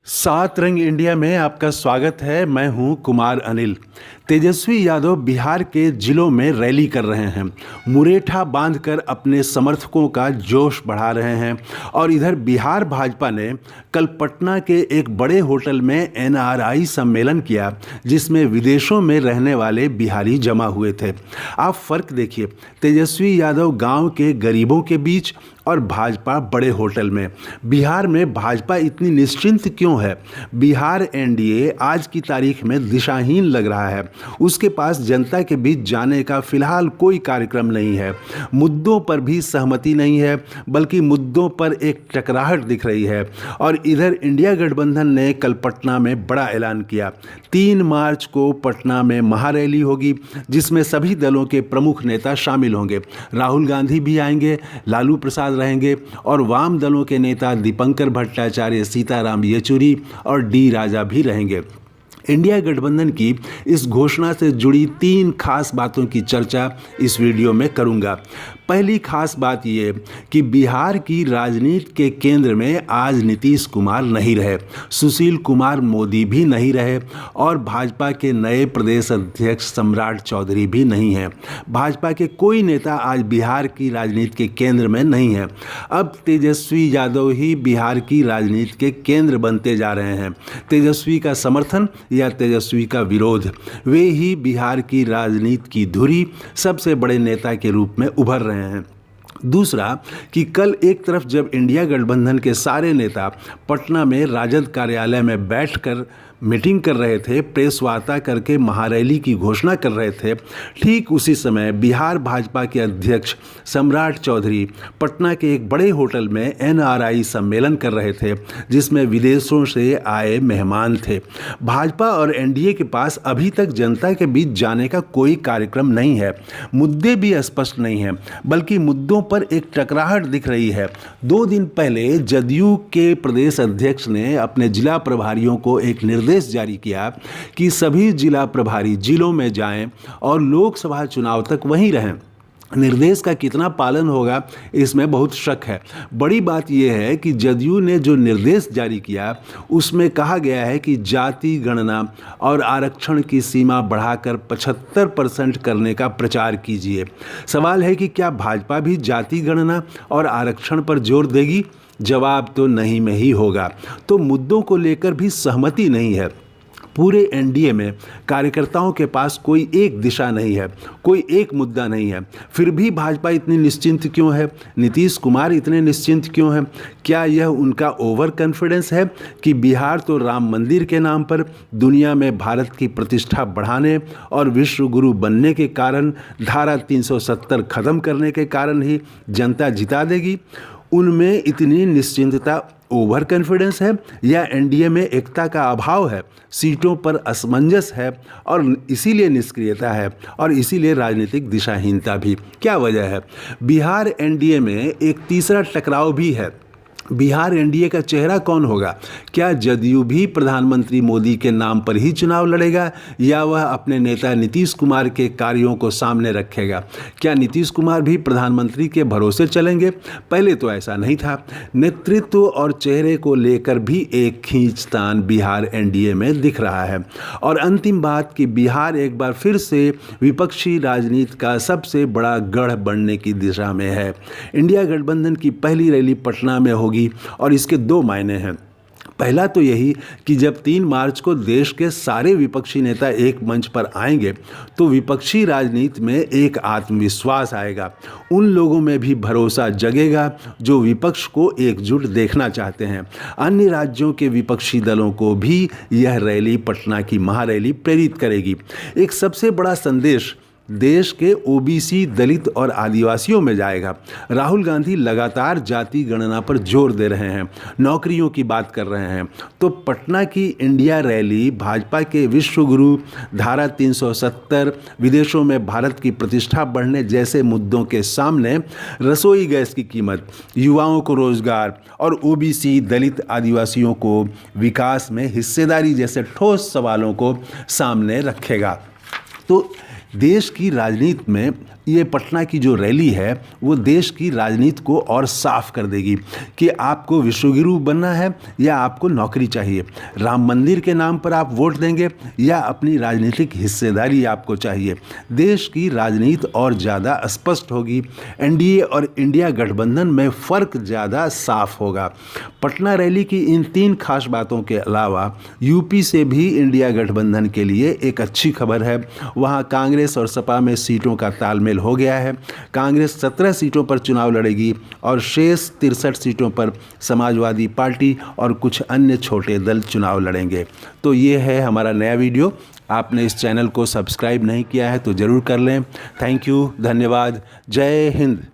सात रंग इंडिया में आपका स्वागत है। मैं हूं कुमार अनिल। तेजस्वी यादव बिहार के जिलों में रैली कर रहे हैं, मुरेठा बांधकर अपने समर्थकों का जोश बढ़ा रहे हैं। और इधर बिहार भाजपा ने कल पटना के एक बड़े होटल में एनआरआई सम्मेलन किया, जिसमें विदेशों में रहने वाले बिहारी जमा हुए थे। आप फर्क देखिए, तेजस्वी यादव गांव के गरीबों के बीच और भाजपा बड़े होटल में। बिहार में भाजपा इतनी निश्चिंत क्यों है? बिहार एनडीए आज की तारीख में दिशाहीन लग रहा है। उसके पास जनता के बीच जाने का फिलहाल कोई कार्यक्रम नहीं है। मुद्दों पर भी सहमति नहीं है, बल्कि मुद्दों पर एक टकराहट दिख रही है। और इधर इंडिया गठबंधन ने कल पटना में बड़ा ऐलान किया। 3 मार्च को पटना में महारैली होगी, जिसमें सभी दलों के प्रमुख नेता शामिल होंगे। राहुल गांधी भी आएंगे, लालू प्रसाद रहेंगे और वाम दलों के नेता दीपंकर भट्टाचार्य, सीताराम येचुरी और डी राजा भी रहेंगे। इंडिया गठबंधन की इस घोषणा से जुड़ी 3 खास बातों की चर्चा इस वीडियो में करूंगा। पहली खास बात ये कि बिहार की राजनीति के केंद्र में आज नीतीश कुमार नहीं रहे, सुशील कुमार मोदी भी नहीं रहे और भाजपा के नए प्रदेश अध्यक्ष सम्राट चौधरी भी नहीं हैं। भाजपा के कोई नेता आज बिहार की राजनीति के केंद्र में नहीं है। अब तेजस्वी यादव ही बिहार की राजनीति के केंद्र बनते जा रहे हैं। तेजस्वी का समर्थन या तेजस्वी का विरोध, वे ही बिहार की राजनीति की धुरी सबसे बड़े नेता के रूप में उभर रहे हैं। दूसरा कि कल एक तरफ जब इंडिया गठबंधन के सारे नेता पटना में राजद कार्यालय में बैठकर मीटिंग कर रहे थे, प्रेस वार्ता करके महारैली की घोषणा कर रहे थे, ठीक उसी समय बिहार भाजपा के अध्यक्ष सम्राट चौधरी पटना के एक बड़े होटल में एनआरआई सम्मेलन कर रहे थे, जिसमें विदेशों से आए मेहमान थे। भाजपा और एनडीए के पास अभी तक जनता के बीच जाने का कोई कार्यक्रम नहीं है। मुद्दे भी स्पष्ट नहीं हैं, बल्कि मुद्दों पर एक टकराहट दिख रही है। 2 दिन पहले जदयू के प्रदेश अध्यक्ष ने अपने जिला प्रभारियों को एक निर्देश जारी किया कि सभी जिला प्रभारी जिलों में जाएं और लोकसभा चुनाव तक वहीं रहें। निर्देश का कितना पालन होगा, इसमें बहुत शक है। बड़ी बात यह है कि जदयू ने जो निर्देश जारी किया उसमें कहा गया है कि जाति गणना और आरक्षण की सीमा बढ़ाकर 75% करने का प्रचार कीजिए। सवाल है कि क्या भाजपा भी जाति गणना और आरक्षण पर जोर देगी? जवाब तो नहीं में ही होगा। तो मुद्दों को लेकर भी सहमति नहीं है। पूरे एनडीए में कार्यकर्ताओं के पास कोई एक दिशा नहीं है, कोई एक मुद्दा नहीं है। फिर भी भाजपा इतनी निश्चिंत क्यों है? नीतीश कुमार इतने निश्चिंत क्यों हैं? क्या यह उनका ओवर कॉन्फिडेंस है कि बिहार तो राम मंदिर के नाम पर दुनिया में भारत की प्रतिष्ठा बढ़ाने और विश्व गुरु बनने के कारण, धारा 370 खत्म करने के कारण ही जनता जिता देगी? उनमें इतनी निश्चिंतता ओवर कॉन्फिडेंस है या एनडीए में एकता का अभाव है, सीटों पर असमंजस है और इसीलिए निष्क्रियता है और इसीलिए राजनीतिक दिशाहीनता भी? क्या वजह है? बिहार एनडीए में एक तीसरा टकराव भी है। बिहार एनडीए का चेहरा कौन होगा? क्या जदयू भी प्रधानमंत्री मोदी के नाम पर ही चुनाव लड़ेगा या वह अपने नेता नीतीश कुमार के कार्यों को सामने रखेगा? क्या नीतीश कुमार भी प्रधानमंत्री के भरोसे चलेंगे? पहले तो ऐसा नहीं था। नेतृत्व और चेहरे को लेकर भी एक खींचतान बिहार एनडीए में दिख रहा है। और अंतिम बात कि बिहार एक बार फिर से विपक्षी राजनीति का सबसे बड़ा गढ़ बनने की दिशा में है। इंडिया गठबंधन की पहली रैली पटना में होगी और इसके 2 मायने हैं। पहला तो यही कि जब 3 मार्च को देश के सारे विपक्षी नेता एक मंच पर आएंगे तो विपक्षी राजनीति में एक आत्मविश्वास आएगा। उन लोगों में भी भरोसा जगेगा जो विपक्ष को एकजुट देखना चाहते हैं। अन्य राज्यों के विपक्षी दलों को भी यह रैली, पटना की महारैली, प्रेरित करेगी। एक सबसे बड़ा संदेश देश के ओबीसी, दलित और आदिवासियों में जाएगा। राहुल गांधी लगातार जाति गणना पर जोर दे रहे हैं, नौकरियों की बात कर रहे हैं। तो पटना की इंडिया रैली भाजपा के विश्व गुरु, धारा 370, विदेशों में भारत की प्रतिष्ठा बढ़ने जैसे मुद्दों के सामने रसोई गैस की कीमत, युवाओं को रोजगार और ओबीसी, दलित, आदिवासियों को विकास में हिस्सेदारी जैसे ठोस सवालों को सामने रखेगा। तो देश की राजनीति में ये पटना की जो रैली है वो देश की राजनीति को और साफ कर देगी कि आपको विश्वगुरु बनना है या आपको नौकरी चाहिए, राम मंदिर के नाम पर आप वोट देंगे या अपनी राजनीतिक हिस्सेदारी आपको चाहिए। देश की राजनीति और ज़्यादा स्पष्ट होगी, एनडीए और इंडिया गठबंधन में फ़र्क ज़्यादा साफ होगा। पटना रैली की इन 3 खास बातों के अलावा यूपी से भी इंडिया गठबंधन के लिए एक अच्छी खबर है। वहाँ कांग्रेस और सपा में सीटों का तालमेल हो गया है। कांग्रेस 17 सीटों पर चुनाव लड़ेगी और शेष 63 सीटों पर समाजवादी पार्टी और कुछ अन्य छोटे दल चुनाव लड़ेंगे। तो ये है हमारा नया वीडियो। आपने इस चैनल को सब्सक्राइब नहीं किया है तो ज़रूर कर लें। थैंक यू, धन्यवाद, जय हिंद।